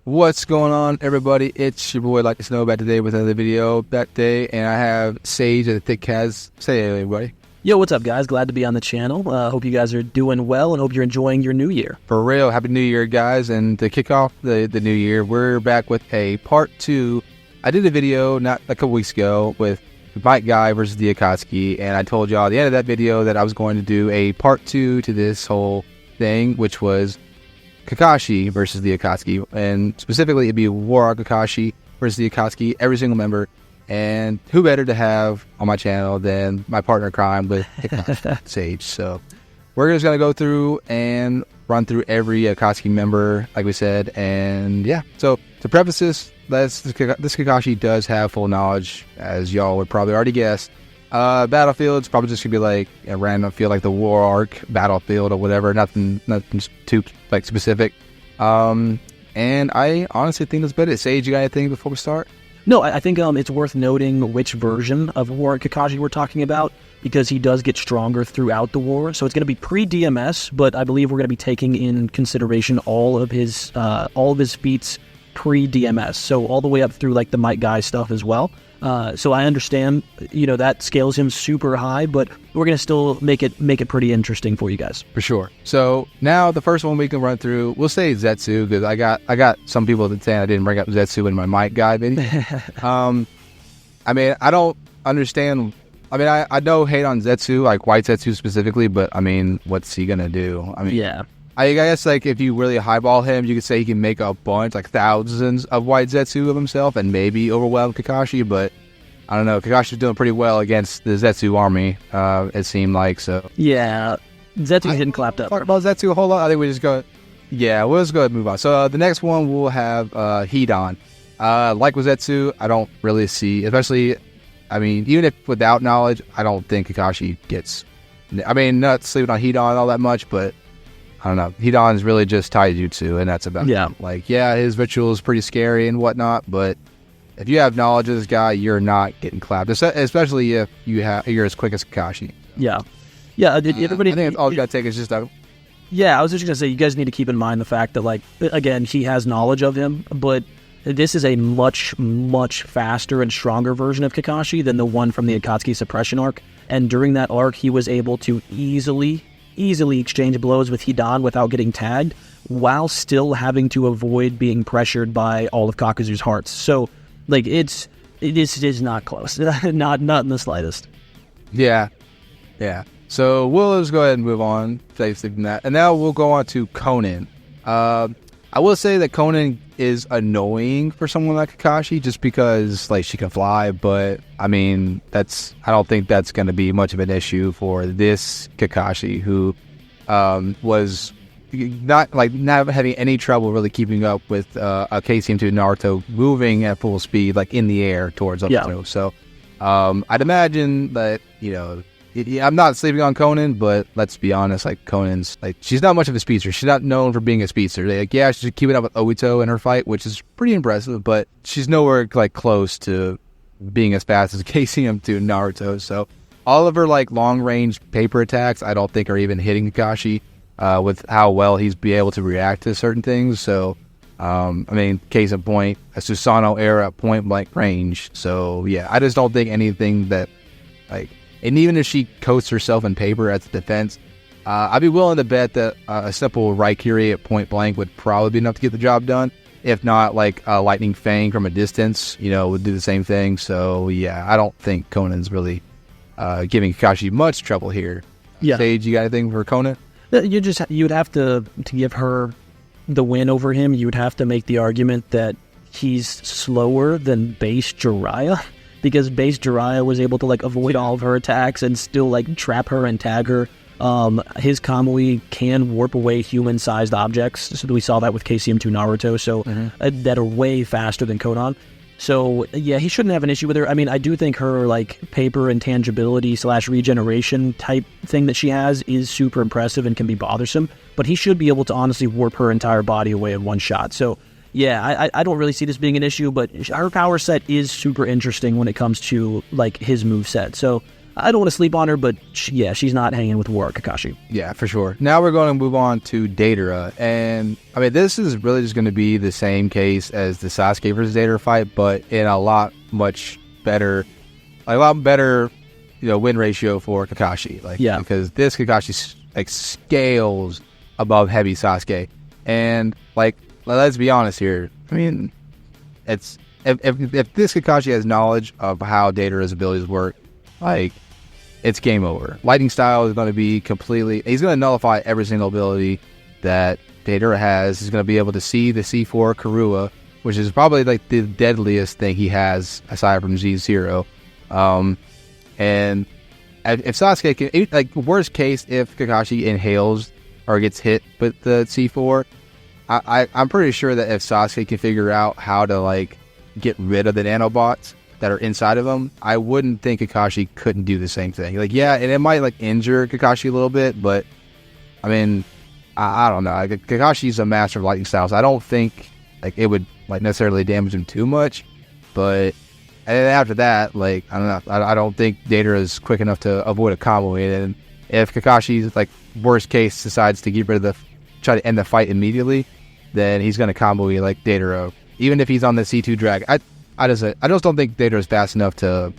What's going on, everybody? It's your boy LightningSnow back today with another video back day, and I have Sage and the Thick Kaz. Say hey, everybody. Yo, what's up, guys? Glad to be on the channel. Hope you guys are doing well and hope you're enjoying your new year. For real, Happy New Year, guys. And to kick off the new year, we're back with a part 2. I did a video not a couple weeks ago with the Bite Guy versus the Akatsuki, and I told y'all at the end of that video that I was going to do a part 2 to this whole thing, which was Kakashi versus the Akatsuki, and specifically it'd be War Kakashi versus the Akatsuki, every single member. And who better to have on my channel than my partner in crime with Sage. So we're just going to go through and run through every Akatsuki member, like we said. And yeah, so to preface this Kakashi does have full knowledge, as y'all would probably already guess. Battlefield's probably just gonna be like a random field, like the War Arc battlefield or whatever. Nothing too like specific. And I honestly think that's better. Sage, you got anything before we start? No, I think it's worth noting which version of War Kakashi we're talking about, because he does get stronger throughout the war. So it's going to be pre-DMS, but I believe we're going to be taking in consideration all of his feats pre-DMS. So all the way up through like the Might Guy stuff as well. So I understand, that scales him super high, but we're going to still make it pretty interesting for you guys. For sure. So now the first one we can run through, we'll say Zetsu, because I got some people that saying I didn't bring up Zetsu in my Might Guy video. I mean, I don't understand. I mean, I know hate on Zetsu, like White Zetsu specifically, but I mean, what's he going to do? I mean, yeah. I guess, like, if you really highball him, you could say he can make a bunch, like thousands of White Zetsu of himself and maybe overwhelm Kakashi, but I don't know. Kakashi's doing pretty well against the Zetsu army, it seemed like, so. Yeah, Zetsu's getting clapped up. Talk about Zetsu a whole lot. I think we just go, yeah, we'll just go ahead and move on. So the next one we'll have Hdian. Like with Zetsu, I don't really see, especially, I mean, even if without knowledge, I don't think Kakashi gets, I mean, not sleeping on Hdian all that much, but I don't know. Hdian's really just taijutsu, and that's about it. Like, yeah, his ritual is pretty scary and whatnot, but if you have knowledge of this guy, you're not getting clapped, especially if you're as quick as Kakashi. Yeah. Everybody. I think all you gotta take is just a. Yeah, I was just gonna say, you guys need to keep in mind the fact that, like, again, he has knowledge of him, but this is a much, much faster and stronger version of Kakashi than the one from the Akatsuki suppression arc. And during that arc, he was able to easily exchange blows with Hdian without getting tagged, while still having to avoid being pressured by all of Kakuzu's hearts. So, like, it is not close, not in the slightest. Yeah. So we'll just go ahead and move on from that, and now we'll go on to Konan. I will say that Konan is annoying for someone like Kakashi, just because, like, she can fly, but I mean, I don't think that's going to be much of an issue for this Kakashi, who was not having any trouble really keeping up with a KCM2 Naruto moving at full speed, like in the air towards Obito. Yeah. So I'd imagine that, I'm not sleeping on Konan, but let's be honest, like, Konan's, like, she's not much of a speedster. She's not known for being a speedster. Like, yeah, she's keeping up with Obito in her fight, which is pretty impressive, but she's nowhere, like, close to being as fast as KCM2 Naruto. So all of her, like, long-range paper attacks, I don't think are even hitting Kakashi with how well he's be able to react to certain things. So, I mean, case in point, a Susanoo era point-blank range. So, yeah, I just don't think anything that, like, and even if she coats herself in paper as a defense, I'd be willing to bet that a simple Raikiri at point blank would probably be enough to get the job done. If not, like a Lightning Fang from a distance, would do the same thing. So, yeah, I don't think Konan's really giving Kakashi much trouble here. Yeah. Sage, you got anything for Konan? You would have to give her the win over him. You would have to make the argument that he's slower than base Jiraiya, because base Jiraiya was able to, like, avoid all of her attacks and still, like, trap her and tag her. His Kamui can warp away human-sized objects, so we saw that with KCM2 Naruto, so that are way faster than Konan. So, yeah, he shouldn't have an issue with her. I mean, I do think her, like, paper intangibility / regeneration type thing that she has is super impressive and can be bothersome, but he should be able to honestly warp her entire body away in one shot. So, yeah, I don't really see this being an issue, but her power set is super interesting when it comes to, like, his move set. So I don't want to sleep on her, but she's not hanging with War Kakashi. Yeah, for sure. Now we're going to move on to Deidara, and I mean, this is really just going to be the same case as the Sasuke versus Deidara fight, but in a lot better, win ratio for Kakashi. Because this Kakashi scales above heavy Sasuke, and let's be honest here. I mean, it's if this Kakashi has knowledge of how Deidara's abilities work, it's game over. Lightning style is going to be completely... He's going to nullify every single ability that Deidara has. He's going to be able to see the C4 Karua, which is probably the deadliest thing he has aside from Z0. And if Sasuke can... worst case, if Kakashi inhales or gets hit with the C4, I'm pretty sure that if Sasuke can figure out how to get rid of the nanobots that are inside of him, I wouldn't think Kakashi couldn't do the same thing. And it might injure Kakashi a little bit, but I mean, I don't know. Kakashi's a master of lightning styles. I don't think it would necessarily damage him too much, but and then after that, I don't know. I don't think Deidara is quick enough to avoid a combo. And if Kakashi's worst case decides to try to end the fight immediately, then he's gonna combo Deidara, even if he's on the C2 drag. I just don't think Deidara is fast enough to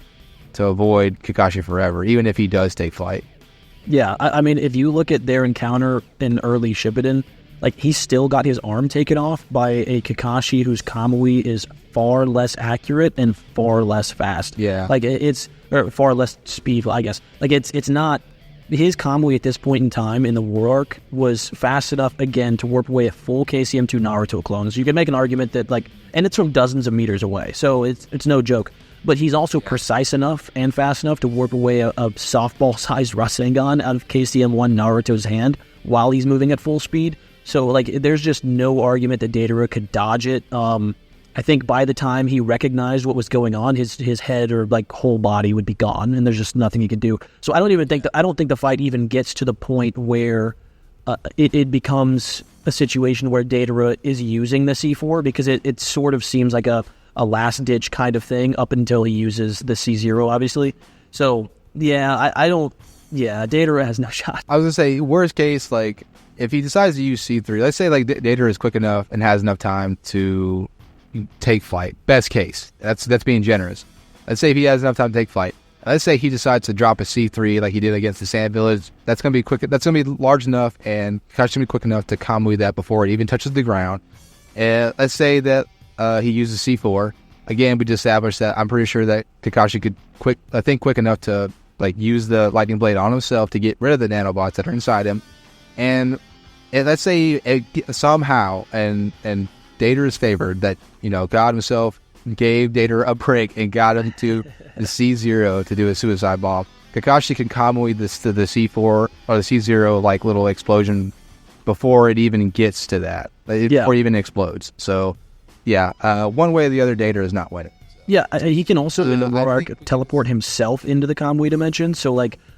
avoid Kakashi forever, even if he does take flight. Yeah, I mean, if you look at their encounter in early Shippuden, he still got his arm taken off by a Kakashi whose Kamui is far less accurate and far less fast. Yeah. Or far less speed, I guess. It's not... His Kamui at this point in time in the War Arc was fast enough, again, to warp away a full KCM2 Naruto clone. So you can make an argument that, and it's from dozens of meters away, so it's no joke. But he's also precise enough and fast enough to warp away a softball-sized Rasengan out of KCM1 Naruto's hand while he's moving at full speed. So, there's just no argument that Deidara could dodge it. I think by the time he recognized what was going on, his head or whole body would be gone, and there's just nothing he could do. So I don't think the fight even gets to the point where it becomes a situation where Deidara is using the C4, because it sort of seems like a last ditch kind of thing up until he uses the C0, obviously. So yeah, Deidara has no shot. I was gonna say, worst case, if he decides to use C3, let's say Deidara is quick enough and has enough time to take flight. Best case. That's being generous. Let's say if he has enough time to take flight. Let's say he decides to drop a C3 like he did against the Sand Village. That's gonna be quick. That's gonna be large enough, and Kakashi's gonna be quick enough to Kamui that before it even touches the ground. And let's say that he uses C4. Again, we just established that I'm pretty sure that Kakashi could quick enough to use the lightning blade on himself to get rid of the nanobots that are inside him. And let's say somehow and Deidara is favored that God himself gave Deidara a break and got him to the C0 to do a suicide bomb. Kakashi can Kamui the C4 or the C0 little explosion before it even gets to that, before it even explodes. So yeah, one way or the other, Deidara is not winning. Yeah, he can also in the War Arc teleport himself into the Kamui dimension. So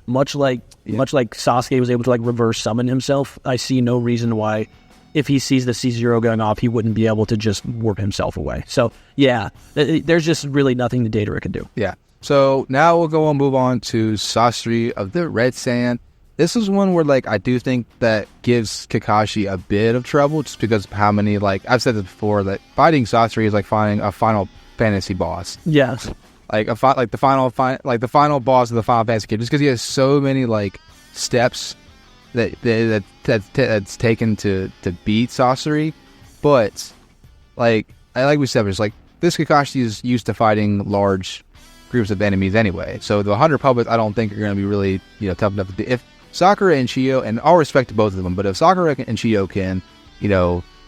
much like Sasuke was able to reverse summon himself, I see no reason why, if he sees the C0 going off, he wouldn't be able to just warp himself away. So, yeah, there's just really nothing that Deidara can do. Yeah. So, now we'll move on to Sasori of the Red Sand. This is one where, I do think that gives Kakashi a bit of trouble just because of how many, I've said this before, that fighting Sasori is like fighting a Final Fantasy boss. Yeah. The final boss of the Final Fantasy game, just because he has so many, steps that's taken to beat Sasori. But like we said, it's this Kakashi is used to fighting large groups of enemies anyway, so the 100 puppets I don't think are going to be really tough enough to do. If Sakura and Chiyo, and all respect to both of them, but if Sakura and Chiyo can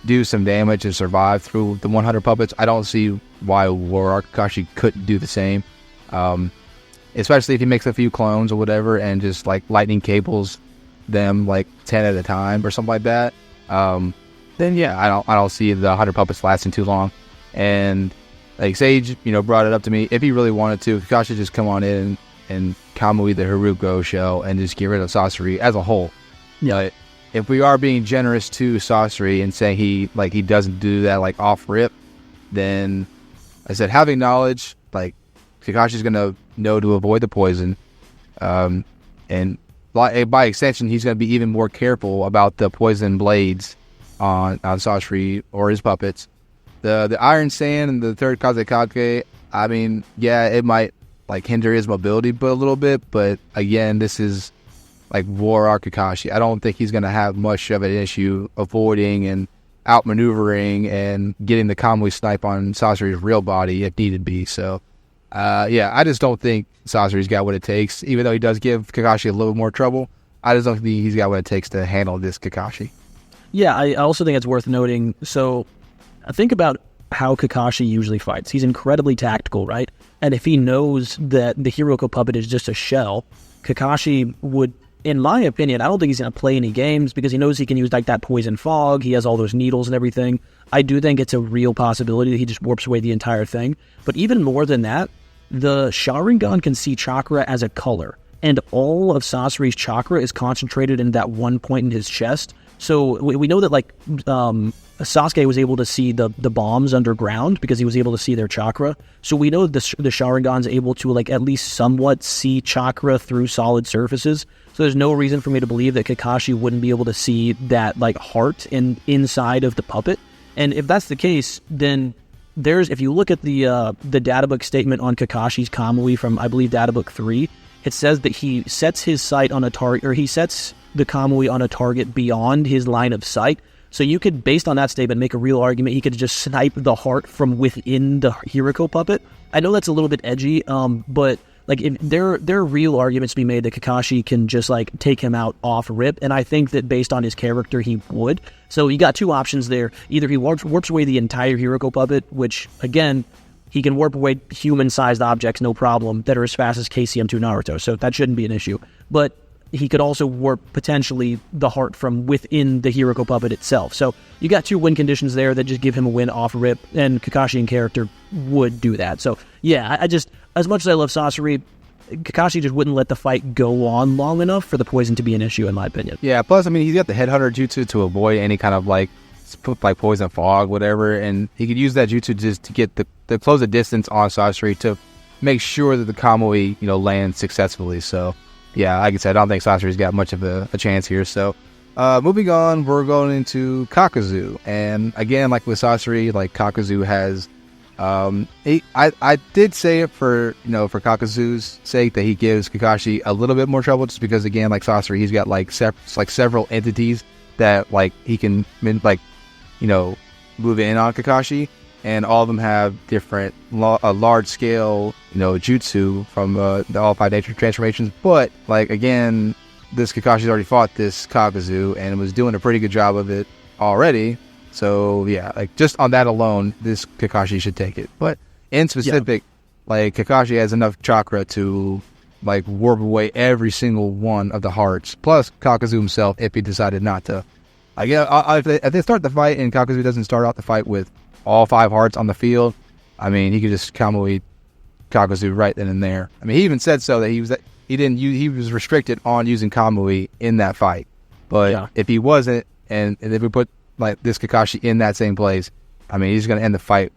do some damage and survive through the 100 puppets, I don't see why War Kakashi couldn't do the same, especially if he makes a few clones or whatever and just lightning cables them 10 at a time or something like that. Then yeah, I don't see the 100 puppets lasting too long. And Sage brought it up to me, if he really wanted to, Kakashi just come on in and Kamui the Haruko shell and just get rid of Sasori as a whole. Yeah. If we are being generous to Sasori and saying he doesn't do that off rip, then I said having knowledge, Kakashi's gonna know to avoid the poison. And by extension, he's going to be even more careful about the poison blades on Sasori or his puppets. The Iron Sand and the third Kazekage, I mean, yeah, it might like hinder his mobility a little bit, but again, this is like War Arc Kakashi. I don't think he's going to have much of an issue avoiding and outmaneuvering and getting the Kamui snipe on Sasori's real body if needed be. So, yeah, I just don't think Sasori's got what it takes. Even though he does give Kakashi a little more trouble, I just don't think he's got what it takes to handle this Kakashi. Yeah, I also think it's worth noting. So, think about how Kakashi usually fights. He's incredibly tactical, right? And if he knows that the Hiroko puppet is just a shell, Kakashi would, in my opinion, I don't think he's going to play any games because he knows he can use like that poison fog. He has all those needles and everything. I do think it's a real possibility that he just warps away the entire thing. But even more than that, the Sharingan can see chakra as a color. And all of Sasori's chakra is concentrated in that one point in his chest. So we know that like Sasuke was able to see the bombs underground because he was able to see their chakra. So we know the Sharingan's able to like at least somewhat see chakra through solid surfaces. So there's no reason for me to believe that Kakashi wouldn't be able to see that like heart inside of the puppet. And if that's the case, then if you look at the databook statement on Kakashi's Kamui from I believe databook 3, it says that he sets his sight on a target, or he sets the Kamui on a target beyond his line of sight. So you could, based on that statement, make a real argument he could just snipe the heart from within the Hiroko puppet. I know that's a little bit edgy, but like if there are real arguments to be made that Kakashi can just like take him out off rip, and I think that based on his character he would. So you got two options there. Either he warps away the entire Hiroko puppet, which again, he can warp away human-sized objects no problem that are as fast as KCM2 Naruto, so that shouldn't be an issue. But he could also warp potentially the heart from within the Hiroko puppet itself. So you got two win conditions there that just give him a win off rip, and Kakashi in character would do that. So yeah, I just, as much as I love Sasori, Kakashi just wouldn't let the fight go on long enough for the poison to be an issue, in my opinion. Yeah, plus, I mean, he's got the Headhunter Jutsu to avoid any kind of like poison fog, whatever, and he could use that jutsu just to get the close the distance on Sasori to make sure that the Kamui, lands successfully. So yeah, like I said, I don't think Sasori's got much of a chance here. So moving on, we're going into Kakuzu, and again, like with Sasori, like Kakuzu has I did say it for Kakuzu's sake that he gives Kakashi a little bit more trouble, just because again, like Sasori, he's got like several entities that like he can move in on Kakashi, and all of them have different large scale jutsu from the all five nature transformations. But like again, this Kakashi's already fought this Kakuzu and was doing a pretty good job of it already. So yeah, like just on that alone, this Kakashi should take it. But in specific, like Kakashi has enough chakra to like warp away every single one of the hearts, plus Kakuzu himself if he decided not to. If they start the fight and Kakuzu doesn't start out the fight with all five hearts on the field, I mean, he could just Kamui Kakuzu right then and there. I mean, he even said so that he was restricted on using Kamui in that fight. But if he wasn't, and if we put like this Kakashi in that same place, I mean, he's going to end the fight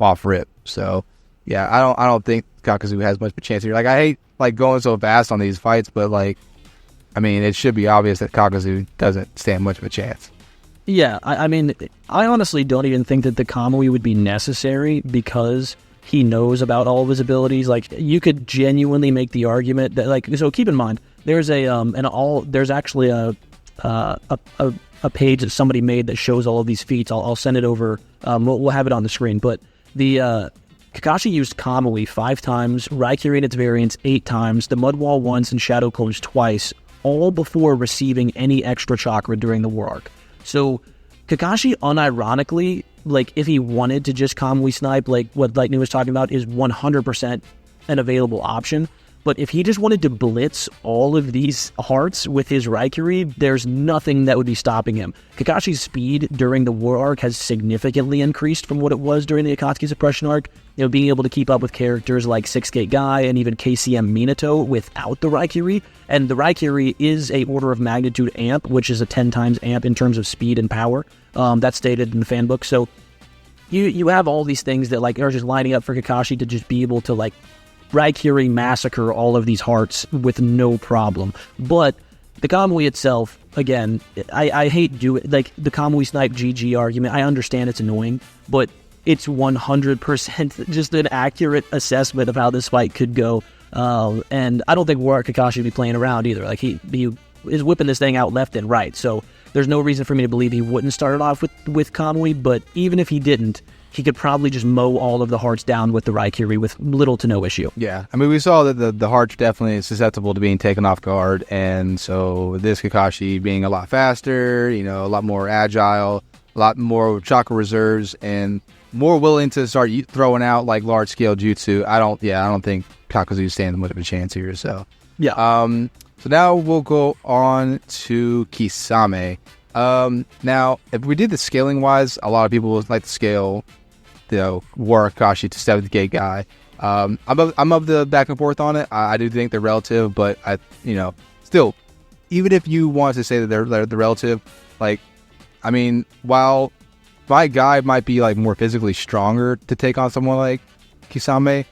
off rip. So yeah, I don't think Kakuzu has much of a chance here. Like, I hate like going so fast on these fights, but like, I mean, it should be obvious that Kakuzu doesn't stand much of a chance. Yeah, I mean, I honestly don't even think that the Kamui would be necessary because he knows about all of his abilities. Like, you could genuinely make the argument that, like, so keep in mind, there's there's actually a page that somebody made that shows all of these feats. I'll send it over. We'll have it on the screen. But the Kakashi used Kamui 5 times, Raikiri and its variants 8 times, the Mud Wall once, and Shadow Clone twice, all before receiving any extra chakra during the war arc. So Kakashi, unironically, like if he wanted to just Kamui snipe, like what Lightning was talking about, is 100% an available option. But if he just wanted to blitz all of these hearts with his Raikiri, there's nothing that would be stopping him. Kakashi's speed during the war arc has significantly increased from what it was during the Akatsuki suppression arc. Being able to keep up with characters like Six Gate Guy and even KCM Minato without the Raikiri. And the Raikiri is a order of magnitude amp, which is a 10 times amp in terms of speed and power. That's stated in the fan book. So you have all these things that like are just lining up for Kakashi to just be able to like Raikiri massacre all of these hearts with no problem. But the Kamui itself, again, I hate doing, like, the Kamui snipe GG argument. I understand it's annoying, but it's 100% just an accurate assessment of how this fight could go. And I don't think Warrior Kakashi would be playing around either. Like, he is whipping this thing out left and right. So there's no reason for me to believe he wouldn't start it off with Kamui. But even if he didn't, he could probably just mow all of the hearts down with the Raikiri with little to no issue. Yeah, I mean, we saw that the hearts definitely susceptible to being taken off guard, and so this Kakashi being a lot faster, a lot more agile, a lot more chakra reserves, and more willing to start throwing out like large scale jutsu. I don't think Kakuzu stands much of a chance here. So yeah. So now we'll go on to Kisame. Now, if we did the scaling wise, a lot of people would like to scale, Warrior Kakashi to 7th gate guy. I'm of the back and forth on it. I do think they're relative, but still, even if you want to say that they're the relative, like, I mean, while my guy might be like more physically stronger to take on someone like Kisame,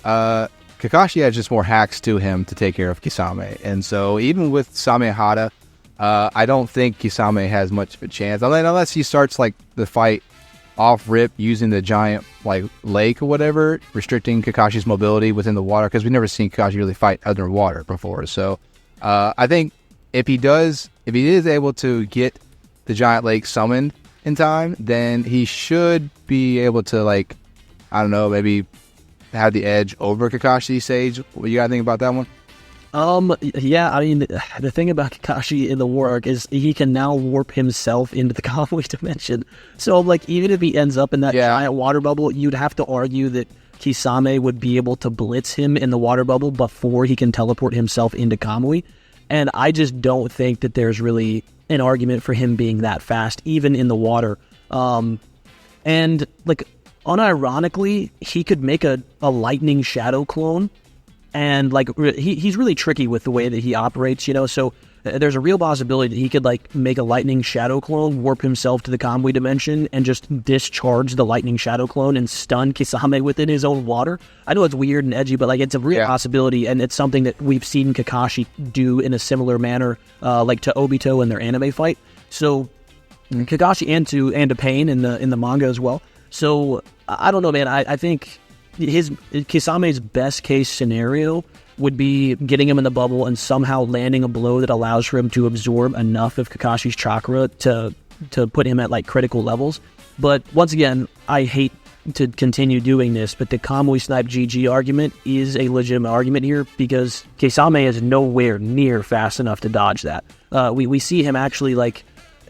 Kakashi has just more hacks to him to take care of Kisame, and so even with Samehada, I don't think Kisame has much of a chance, unless he starts like the fight off rip using the giant like lake or whatever, restricting Kakashi's mobility within the water, because we've never seen Kakashi really fight underwater before. So I think if he is able to get the giant lake summoned in time, then he should be able to, like, I don't know, maybe have the edge over Kakashi. Sage, what you gotta think about that one? Yeah, I mean, the thing about Kakashi in the war arc is he can now warp himself into the Kamui dimension. So, like, even if he ends up in that giant water bubble, you'd have to argue that Kisame would be able to blitz him in the water bubble before he can teleport himself into Kamui. And I just don't think that there's really an argument for him being that fast, even in the water. And, like, unironically, he could make a lightning shadow clone. And, like, he's really tricky with the way that he operates, so there's a real possibility that he could, like, make a lightning shadow clone, warp himself to the Kamui dimension, and just discharge the lightning shadow clone and stun Kisame within his own water. I know it's weird and edgy, but, like, it's a real possibility, and it's something that we've seen Kakashi do in a similar manner, like to Obito in their anime fight. So, Kakashi and to Pain in the manga as well. So, I don't know, man. I think Kisame's best case scenario would be getting him in the bubble and somehow landing a blow that allows for him to absorb enough of Kakashi's chakra to put him at, like, critical levels. But once again, I hate to continue doing this, but the Kamui snipe GG argument is a legitimate argument here, because Kisame is nowhere near fast enough to dodge that. We see him actually, like,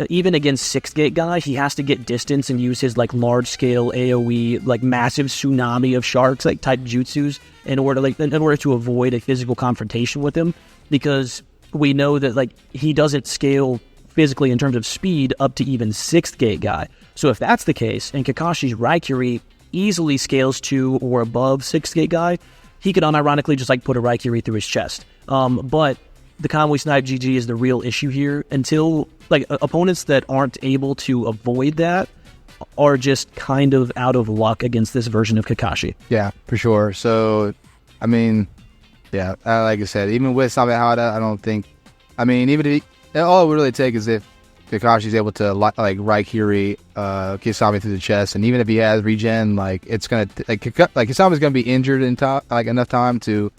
even against 6th gate guy, he has to get distance and use his, like, large scale AoE, like, massive tsunami of sharks, like, type jutsus in order to avoid a physical confrontation with him, because we know that, like, he doesn't scale physically in terms of speed up to even 6th gate guy. So if that's the case, and Kakashi's Raikiri easily scales to or above 6th gate guy, he could unironically just, like, put a Raikiri through his chest. But the Kamui snipe GG is the real issue here. Until, like, opponents that aren't able to avoid that are just kind of out of luck against this version of Kakashi. Yeah, for sure. So, I mean, yeah, like I said, even with Samehada, I don't think, I mean, even if all it would really take is if Kakashi's able to, like, Raikiri Kisame through the chest, and even if he has regen, like, it's gonna, like Kisame's gonna be injured in like enough time for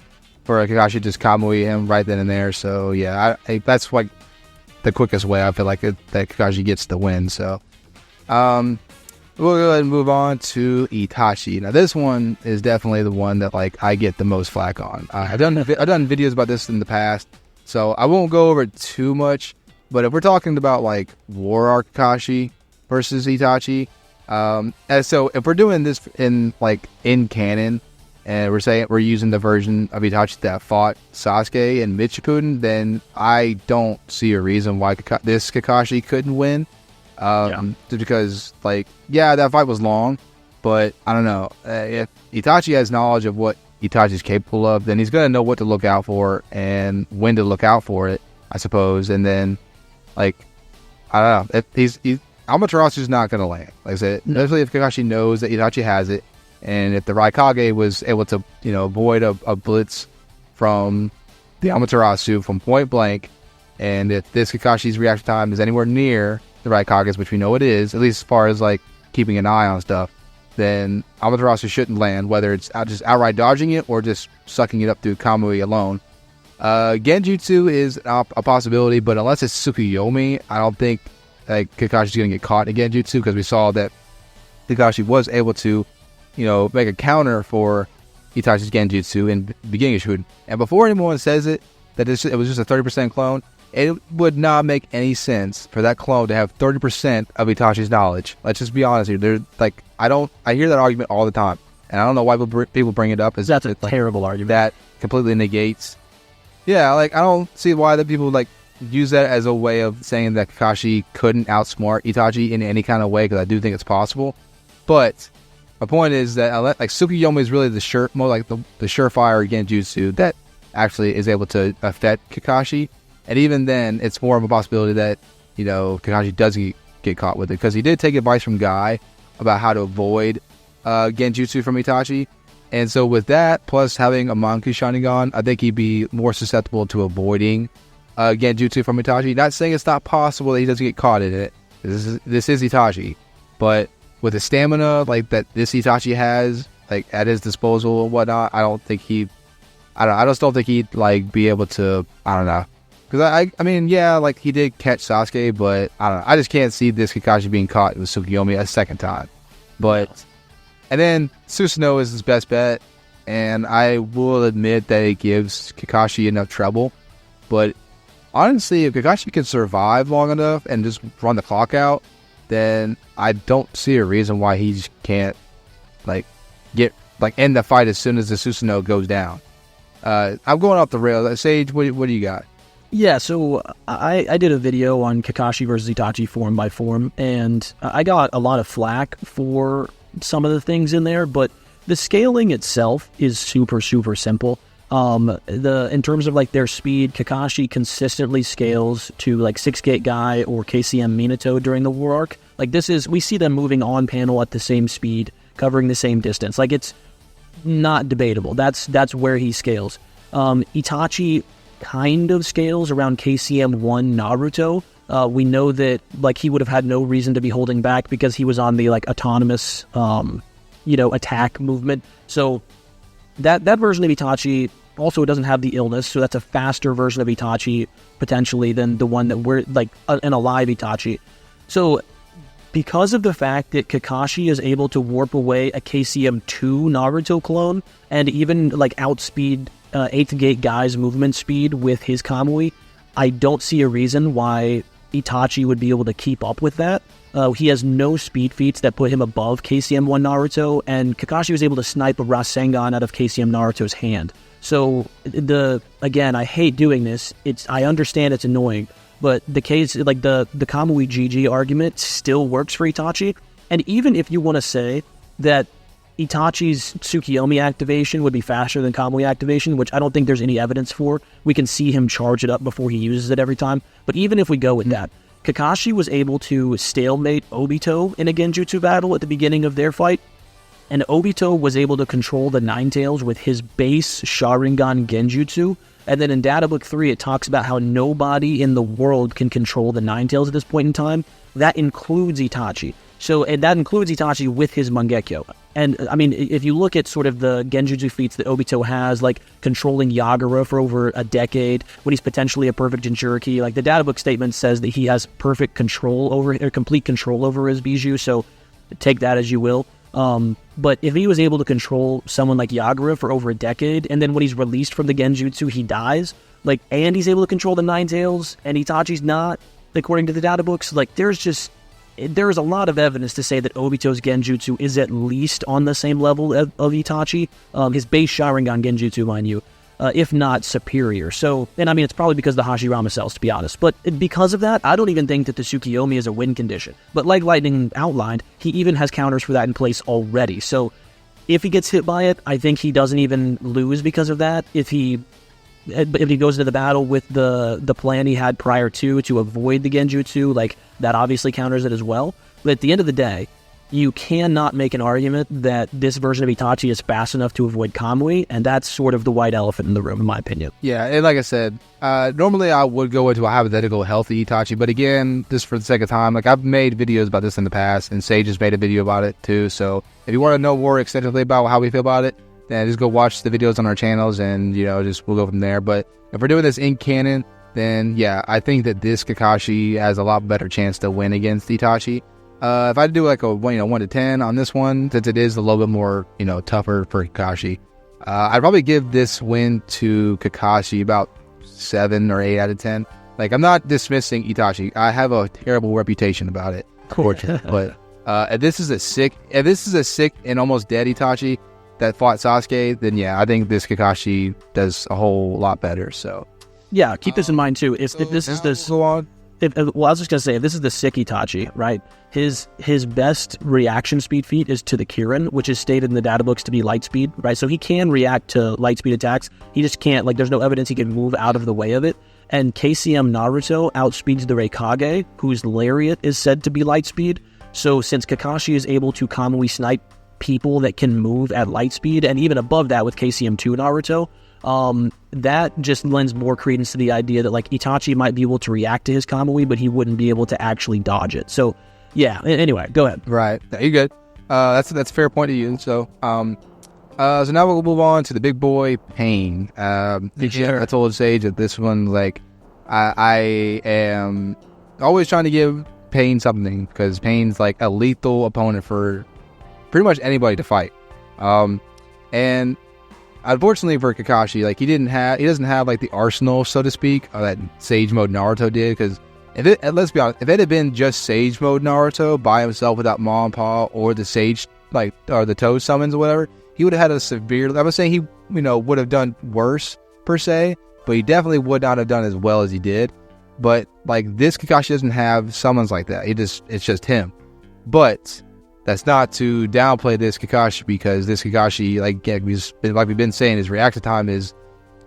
Kakashi just Kamui him right then and there. So yeah, that's like the quickest way I feel like that Kakashi gets the win. So we'll go ahead and move on to Itachi. Now this one is definitely the one that, like, I get the most flack on. I've done videos about this in the past, so I won't go over it too much. But if we're talking about, like, War Arc Kakashi versus Itachi, and so if we're doing this in canon, and we're saying we're using the version of Itachi that fought Sasuke and Shippuden, then I don't see a reason why this Kakashi couldn't win. Just because, like, yeah, that fight was long, but I don't know. If Itachi has knowledge of what Itachi's capable of, then he's going to know what to look out for and when to look out for it, I suppose. And then, like, I don't know. If Amaterasu's not going to land. Like I said, especially if Kakashi knows that Itachi has it. And if the Raikage was able to, avoid a blitz from the Amaterasu from point blank, and if this Kakashi's reaction time is anywhere near the Raikage's, which we know it is, at least as far as like keeping an eye on stuff, then Amaterasu shouldn't land, whether it's just outright dodging it or just sucking it up through Kamui alone. Genjutsu is a possibility, but unless it's Tsukuyomi, I don't think like Kakashi's going to get caught in Genjutsu, because we saw that Kakashi was able to, make a counter for Itachi's Genjutsu in the beginning of Shippuden. And before anyone says it, that it was just a 30% clone, it would not make any sense for that clone to have 30% of Itachi's knowledge. Let's just be honest here. I hear that argument all the time, and I don't know why people bring it up. That's a terrible argument. That completely negates. Yeah, I don't see why that people use that as a way of saying that Kakashi couldn't outsmart Itachi in any kind of way, because I do think it's possible. But my point is that Tsukuyomi is really the surefire Genjutsu that actually is able to affect Kakashi. And even then, it's more of a possibility that, Kakashi does get caught with it, because he did take advice from Guy about how to avoid Genjutsu from Itachi. And so with that, plus having a Manku Sharingan, I think he'd be more susceptible to avoiding Genjutsu from Itachi. Not saying it's not possible that he doesn't get caught in it. This is Itachi. But with the stamina that this Itachi has at his disposal and whatnot, I just don't think he'd be able to, I don't know. Because he did catch Sasuke, but I don't know. I just can't see this Kakashi being caught with Tsukuyomi a second time. And then Susanoo is his best bet, and I will admit that it gives Kakashi enough trouble. But honestly, if Kakashi can survive long enough and just run the clock out, then I don't see a reason why he just can't end the fight as soon as the Susanoo goes down. I'm going off the rails. Sage, what do you got? Yeah, so I did a video on Kakashi versus Itachi form by form, and I got a lot of flack for some of the things in there, but the scaling itself is super, super simple. In terms of their speed, Kakashi consistently scales to 6 Gate Guy or KCM Minato during the war arc. We see them moving on panel at the same speed, covering the same distance. It's not debatable. That's where he scales. Itachi kind of scales around KCM 1 Naruto. We know that he would have had no reason to be holding back, because he was on the autonomous attack movement. So that version of Itachi also doesn't have the illness, so that's a faster version of Itachi potentially than the one that we're an alive Itachi. So because of the fact that Kakashi is able to warp away a KCM 2 Naruto clone and even outspeed 8th Gate Guy's movement speed with his Kamui, I don't see a reason why Itachi would be able to keep up with that. He has no speed feats that put him above KCM 1 Naruto, and Kakashi was able to snipe a Rasengan out of KCM Naruto's hand. So, again, I hate doing this. I understand it's annoying, but the case, the Kamui GG argument still works for Itachi. And even if you want to say that Itachi's Tsukuyomi activation would be faster than Kamui activation, which I don't think there's any evidence for. We can see him charge it up before he uses it every time. But even if we go with that, Kakashi was able to stalemate Obito in a Genjutsu battle at the beginning of their fight, and Obito was able to control the Nine Tails with his base Sharingan Genjutsu. And then in Data Book 3, it talks about how nobody in the world can control the Nine Tails at this point in time. That includes Itachi. And that includes Itachi with his Mangekyo. And, if you look at sort of the Genjutsu feats that Obito has, controlling Yagura for over a decade, when he's potentially a perfect Jinchuriki, the data book statement says that he has complete control over his Bijou, so take that as you will. But if he was able to control someone like Yagura for over a decade, and then when he's released from the Genjutsu, he dies, and he's able to control the Nine Tails, and Itachi's not, according to the data books, there's a lot of evidence to say that Obito's Genjutsu is at least on the same level of Itachi, his base Sharingan Genjutsu, mind you, if not superior. So, and it's probably because of the Hashirama cells, to be honest. But because of that, I don't even think that the Tsukuyomi is a win condition. But like Lightning outlined, he even has counters for that in place already. So if he gets hit by it, I think he doesn't even lose because of that. If he goes into the battle with the plan he had prior to avoid the Genjutsu, that obviously counters it as well. But at the end of the day, you cannot make an argument that this version of Itachi is fast enough to avoid Kamui, and that's sort of the white elephant in the room, in my opinion. Yeah, and like I said, normally I would go into a hypothetical healthy Itachi, but again, just for the sake of time, like I've made videos about this in the past, and Sage has made a video about it too, so if you want to know more extensively about how we feel about it, then just go watch the videos on our channels, and, you know, just we'll go from there. But if we're doing this in canon, then yeah, I think that this Kakashi has a lot better chance to win against Itachi. If I do like a 1 to 10 on this one, since it is a little bit more, you know, tougher for Kakashi, I'd probably give this win to Kakashi about 7 or 8 out of 10. Like, I'm not dismissing Itachi. I have a terrible reputation about it, unfortunately. But if this is a sick and almost dead Itachi that fought Sasuke, then yeah, I think this Kakashi does a whole lot better. So yeah, keep this in mind too. If this is this, go on. Well, I was just gonna say, if this is the sick Itachi, right? His best reaction speed feat is to the Kirin, which is stated in the data books to be light speed, right? So he can react to light speed attacks. He just can't, like, there's no evidence he can move out of the way of it. And KCM Naruto outspeeds the Reikage, whose lariat is said to be light speed. So since Kakashi is able to Kamui snipe people that can move at light speed, and even above that with KCM2 Naruto, that just lends more credence to the idea that, like, Itachi might be able to react to his Kamui, but he wouldn't be able to actually dodge it. So yeah, anyway, go ahead. Right. No, you're good. That's a fair point to use. So so now we'll move on to the big boy, Pain. I told Sage that this one, like, I am always trying to give Pain something, because Pain's like a lethal opponent for pretty much anybody to fight. And unfortunately for Kakashi, like, he doesn't have like the arsenal, so to speak, that Sage Mode Naruto did. Because let's be honest, if it had been just Sage Mode Naruto by himself without Ma and Pa or the Sage, like, or the Toad summons or whatever, he would have had a severe. I was saying he, you know, would have done worse per se, but he definitely would not have done as well as he did. But like, this Kakashi doesn't have summons like that. It's just him. But that's not to downplay this Kakashi, because this Kakashi, like we've been saying, his reaction time is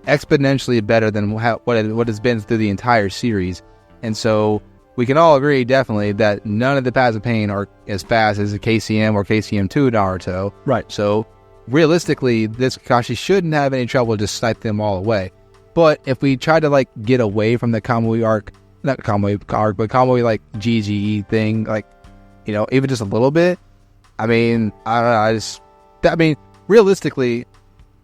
exponentially better than what has been through the entire series. And so we can all agree, definitely, that none of the Paths of Pain are as fast as a KCM or KCM2 Naruto. Right. So realistically, this Kakashi shouldn't have any trouble just snipe them all away. But if we try to, like, get away from the Kamui arc, not Kamui arc, but Kamui, like, GGE thing, like, you know, even just a little bit, I mean, I don't know, I mean, realistically,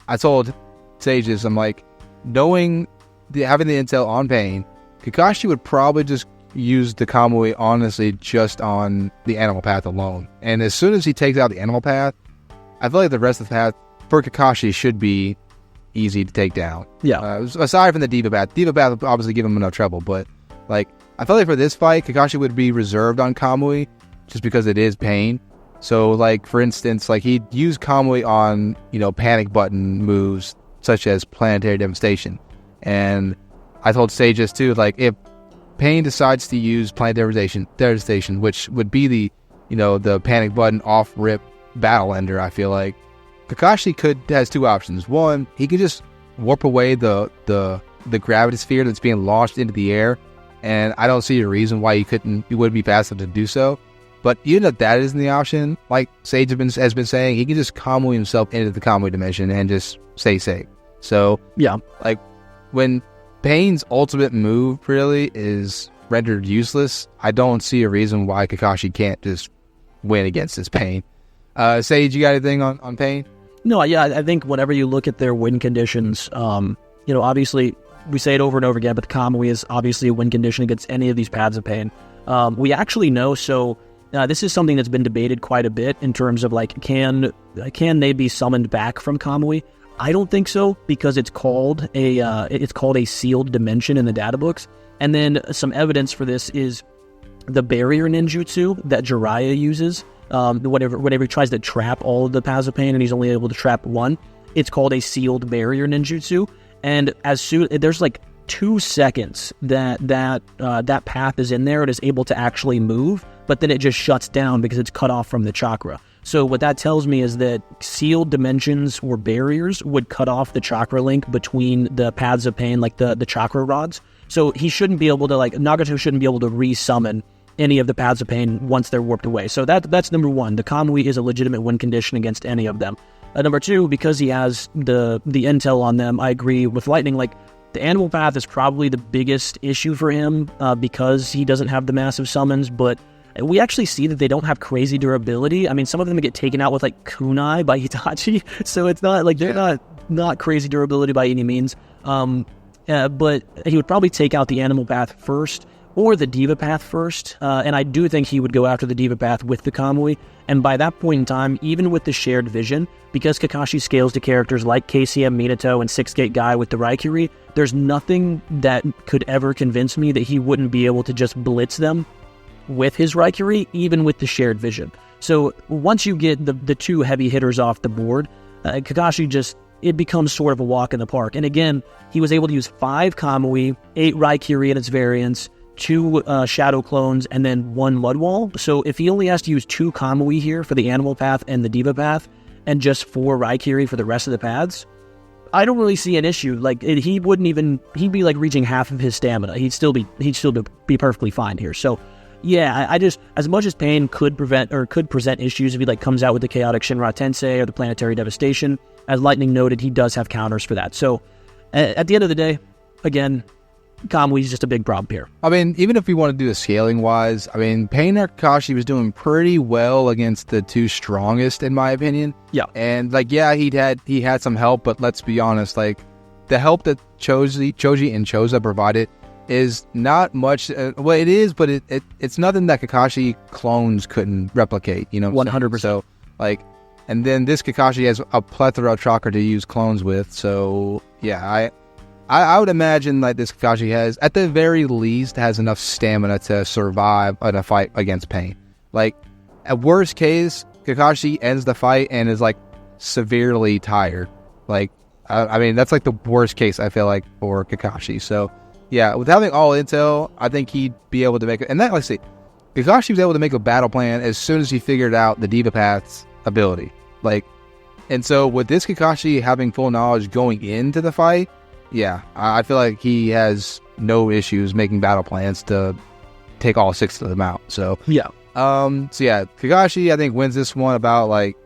I told Sages, I'm like, having the intel on Pain, Kakashi would probably just use the Kamui, honestly, just on the Animal Path alone. And as soon as he takes out the Animal Path, I feel like the rest of the path for Kakashi should be easy to take down. Yeah. Aside from the Diva Path. Diva Path would obviously give him enough trouble, but, like, I feel like for this fight, Kakashi would be reserved on Kamui just because it is Pain. So, like, for instance, like, he'd use Kamui on, you know, panic button moves such as Planetary Devastation. And I told Sages too, like, if Pain decides to use Planetary Devastation, which would be the, you know, the panic button off rip battle ender, I feel like Kakashi has two options. One, he could just warp away the gravity sphere that's being launched into the air, and I don't see a reason why he wouldn't be fast enough to do so. But even if that isn't the option, like Sage has been saying, he can just Kamui himself into the Kamui dimension and just stay safe. So yeah, like, when Pain's ultimate move really is rendered useless, I don't see a reason why Kakashi can't just win against this Pain. Sage, you got anything on Pain? No, yeah, I think whenever you look at their win conditions, you know, obviously, we say it over and over again, but Kamui is obviously a win condition against any of these Paths of Pain. We actually know, so this is something that's been debated quite a bit in terms of, like, can they be summoned back from Kamui? I don't think so, because it's called a sealed dimension in the data books. And then some evidence for this is the barrier ninjutsu that Jiraiya uses. Whenever he tries to trap all of the Paths of Pain and he's only able to trap one, it's called a sealed barrier ninjutsu. And there's like 2 seconds that path is in there, it is able to actually move, but then it just shuts down because it's cut off from the chakra. So what that tells me is that sealed dimensions or barriers would cut off the chakra link between the Paths of Pain, like the chakra rods. So he shouldn't be able to, like, Nagato shouldn't be able to re-summon any of the Paths of Pain once they're warped away. So that's number one. The Kamui is a legitimate win condition against any of them. Number two, because he has the intel on them, I agree with Lightning. Like, the Animal Path is probably the biggest issue for him because he doesn't have the massive summons, but we actually see that they don't have crazy durability. I mean, some of them get taken out with, like, kunai by Itachi, so it's not, like, they're not crazy durability by any means. But he would probably take out the Animal Path first, or the Diva Path first, and I do think he would go after the Diva Path with the Kamui, and by that point in time, even with the shared vision, because Kakashi scales to characters like KCM Minato and Six Gate Guy with the Raikiri, there's nothing that could ever convince me that he wouldn't be able to just blitz them with his Raikiri, even with the shared vision. So once you get the two heavy hitters off the board, Kakashi it becomes sort of a walk in the park. And again, he was able to use 5 Kamui, 8 Raikiri and its variants, 2 Shadow Clones, and then 1 Mudwall. So if he only has to use 2 Kamui here for the Animal Path and the Diva Path, and just 4 Raikiri for the rest of the paths, I don't really see an issue. Like, he'd be like reaching half of his stamina. He'd still be perfectly fine here. So yeah, I just, as much as Pain could present issues if he like comes out with the chaotic Shinra Tensei or the planetary devastation, as Lightning noted, he does have counters for that. So at the end of the day, again, Kamui's just a big problem here. I mean, even if we want to do the scaling wise, I mean, Pain or Kakashi was doing pretty well against the 2 strongest, in my opinion. Yeah. And like, yeah, he had some help, but let's be honest, like, the help that Choji and Choza provided is not much. Well, it is, but it's nothing that Kakashi clones couldn't replicate, you know? 100%. So, like, and then this Kakashi has a plethora of chakra to use clones with, so yeah, I would imagine like this Kakashi has, at the very least, has enough stamina to survive in a fight against Pain. Like, at worst case, Kakashi ends the fight and is like severely tired. Like, I mean, that's like the worst case, I feel like, for Kakashi. So yeah, with having all intel, I think he'd be able to make it. And that, let's see, Kakashi was able to make a battle plan as soon as he figured out the Diva Path's ability. Like, and so with this Kakashi having full knowledge going into the fight, yeah, I feel like he has no issues making battle plans to take all 6 of them out. So yeah, Kakashi, I think, wins this one about like,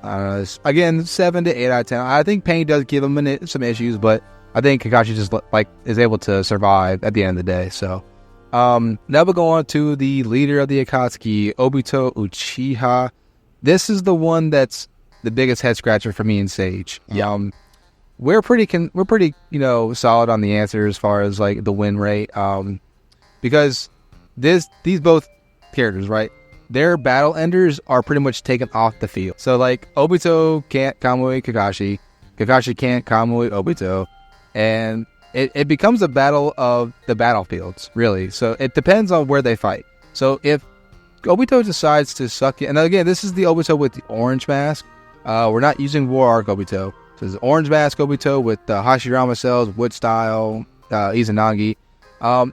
again, 7 to 8 out of 10. I think Pain does give him some issues, but I think Kakashi just like is able to survive at the end of the day. So now we'll go on to the leader of the Akatsuki, Obito Uchiha. This is the one that's the biggest head scratcher for me and Sage. Yeah. We're pretty solid on the answer as far as like the win rate. Because these both characters, right? Their battle enders are pretty much taken off the field. So like Obito can't Kamui Kakashi, Kakashi can't Kamui Obito, and it becomes a battle of the battlefields, really. So it depends on where they fight. So if Obito decides to suck it, and again, this is the Obito with the orange mask. We're not using War Arc Obito. So it's orange mask Obito with the Hashirama cells, wood style, Izanagi.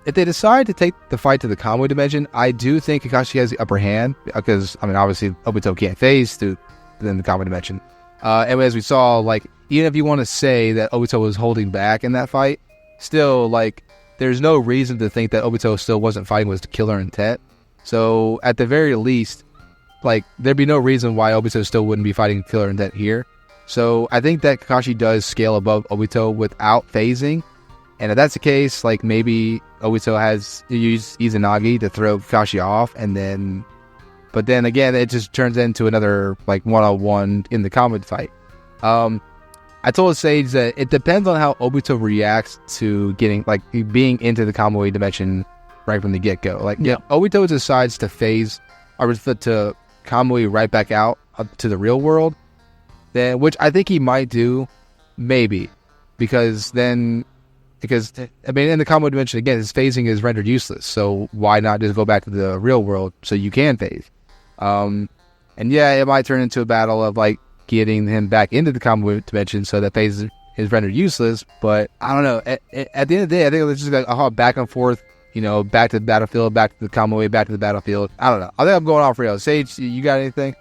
If they decide to take the fight to the Kamui dimension, I do think Kakashi has the upper hand, because, I mean, obviously Obito can't phase through the Kamui dimension. And as we saw, like, even if you want to say that Obito was holding back in that fight, still, like, there's no reason to think that Obito still wasn't fighting with killer intent. So at the very least, like, there'd be no reason why Obito still wouldn't be fighting killer intent here. So I think that Kakashi does scale above Obito without phasing. And if that's the case, like, maybe Obito has used Izanagi to throw Kakashi off, but then again, it just turns into another, like, one-on-one in the Kamui fight. I told Sage that it depends on how Obito reacts to being into the Kamui dimension right from the get-go. Like, yeah, Obito decides to phase, or to Kamui right back out to the real world, then, which I think he might do, maybe, because I mean, in the Kamui dimension, again, his phasing is rendered useless, so why not just go back to the real world so you can phase? And yeah, it might turn into a battle of, like, getting him back into the Kamui dimension so that phase is rendered useless, but I don't know. At the end of the day, I think it's just like a back and forth, back to the battlefield, back to the Kamui, back to the battlefield. I don't know. I think I'm going off real. Sage, you got anything?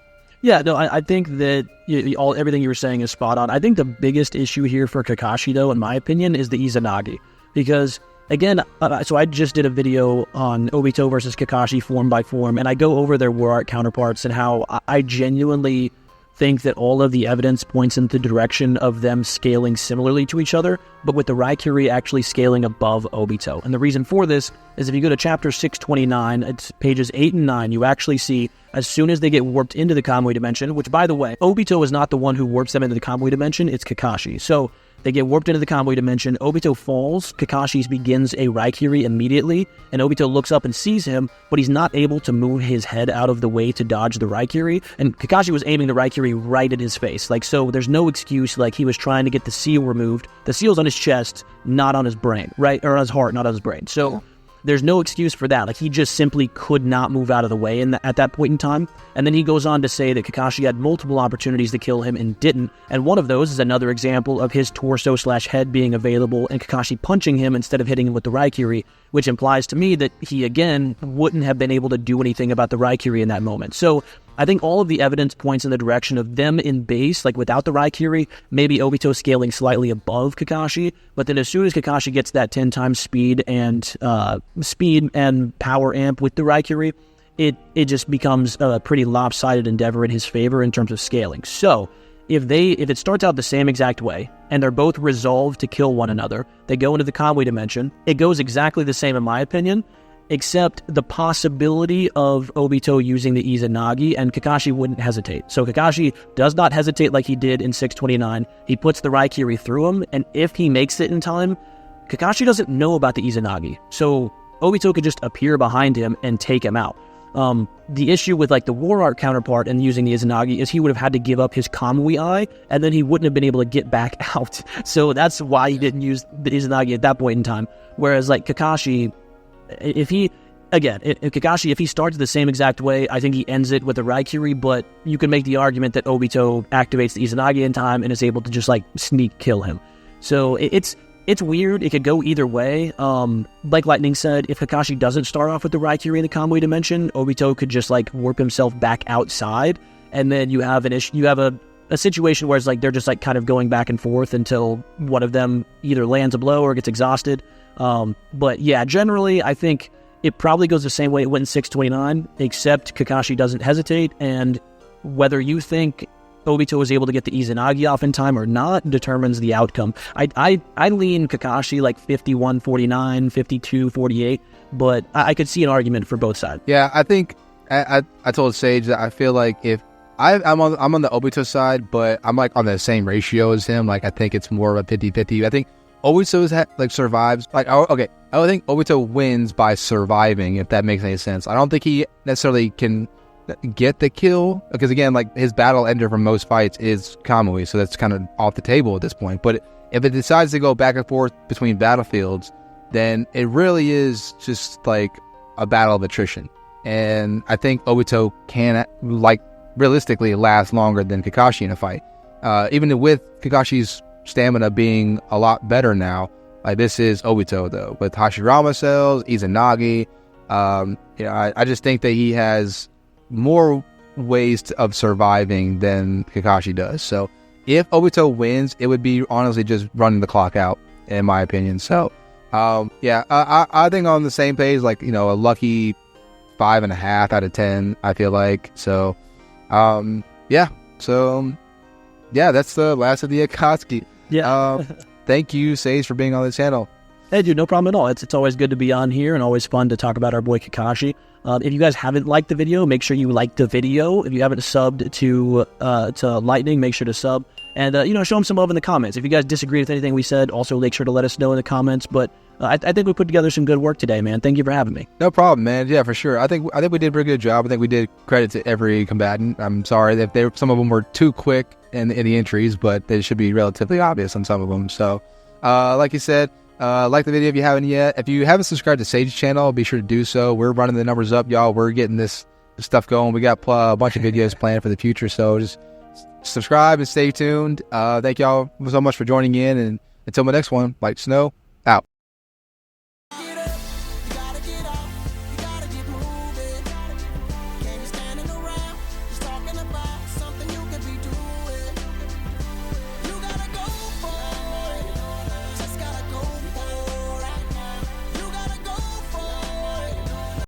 Yeah, no, I think that everything you were saying is spot on. I think the biggest issue here for Kakashi, though, in my opinion, is the Izanagi. Because again, so I just did a video on Obito versus Kakashi form by form, and I go over their war art counterparts and how I genuinely think that all of the evidence points in the direction of them scaling similarly to each other, but with the Raikiri actually scaling above Obito. And the reason for this is if you go to chapter 629, it's pages 8 and 9, you actually see as soon as they get warped into the Kamui dimension, which by the way, Obito is not the one who warps them into the Kamui dimension, it's Kakashi. So they get warped into the Kamui dimension, Obito falls, Kakashi begins a Raikiri immediately, and Obito looks up and sees him, but he's not able to move his head out of the way to dodge the Raikiri, and Kakashi was aiming the Raikiri right at his face. Like, so there's no excuse, like he was trying to get the seal removed. The seal's on his chest, not on his brain, right? Or on his heart, not on his brain. So there's no excuse for that. Like, he just simply could not move out of the way at that point in time. And then he goes on to say that Kakashi had multiple opportunities to kill him and didn't. And one of those is another example of his torso/head being available and Kakashi punching him instead of hitting him with the Raikiri, which implies to me that he, again, wouldn't have been able to do anything about the Raikiri in that moment. So I think all of the evidence points in the direction of them in base, like without the Raikiri, maybe Obito scaling slightly above Kakashi, but then as soon as Kakashi gets that 10 times speed and power amp with the Raikiri, it just becomes a pretty lopsided endeavor in his favor in terms of scaling. So if it starts out the same exact way, and they're both resolved to kill one another, they go into the Kamui dimension, it goes exactly the same in my opinion, except the possibility of Obito using the Izanagi, and Kakashi wouldn't hesitate. So Kakashi does not hesitate like he did in 629. He puts the Raikiri through him, and if he makes it in time, Kakashi doesn't know about the Izanagi. So Obito could just appear behind him and take him out. The issue with like the war art counterpart and using the Izanagi is he would have had to give up his Kamui eye, and then he wouldn't have been able to get back out. So that's why he didn't use the Izanagi at that point in time. Whereas like Kakashi, if he starts the same exact way, I think he ends it with a Raikiri, but you can make the argument that Obito activates the Izanagi in time and is able to just like sneak kill him. So it's weird. It could go either way. Like Lightning said, if Kakashi doesn't start off with the Raikiri in the Kamui dimension, Obito could just like warp himself back outside, and then you have a situation where it's like they're just like kind of going back and forth until one of them either lands a blow or gets exhausted. But yeah, generally I think it probably goes the same way it went in 629, except Kakashi doesn't hesitate, and whether you think Obito was able to get the Izanagi off in time or not determines the outcome. I lean Kakashi like 51-49, 52-48, but I could see an argument for both sides. Yeah, I think I told Sage that I feel like if I'm on the Obito side, but I'm like on the same ratio as him. Like I think it's more of a 50-50. I think Obito survives. Like okay, I would think Obito wins by surviving, if that makes any sense. I don't think he necessarily can get the kill, because again, like his battle ender for most fights is Kamui, so that's kind of off the table at this point. But if it decides to go back and forth between battlefields, then it really is just like a battle of attrition. And I think Obito can like realistically last longer than Kakashi in a fight, even with Kakashi's stamina being a lot better now. Like this is Obito though, with Hashirama cells, Izanagi. I just think that he has more ways of surviving than Kakashi does. So if Obito wins, it would be honestly just running the clock out, in my opinion. So I think on the same page, like, you know, a lucky 5.5 out of 10, I feel like. So that's the last of the Akatsuki. Thank you, Sage, for being on the channel. Hey, dude, no problem at all. It's always good to be on here and always fun to talk about our boy Kakashi. If you guys haven't liked the video, make sure you like the video. If you haven't subbed to Lightning, make sure to sub. And, show him some love in the comments. If you guys disagree with anything we said, also make sure to let us know in the comments. But I think we put together some good work today, man. Thank you for having me. No problem, man. Yeah, for sure. I think we did a pretty good job. I think we did credit to every combatant. I'm sorry if some of them were too quick in the entries, but they should be relatively obvious on some of them. So, like you said, like the video if you haven't yet. If you haven't subscribed to Sage's channel, be sure to do so. We're running the numbers up, y'all. We're getting this stuff going. We got a bunch of videos planned for the future, so just subscribe and stay tuned. Thank y'all so much for joining in, and until my next one, LightningSnow.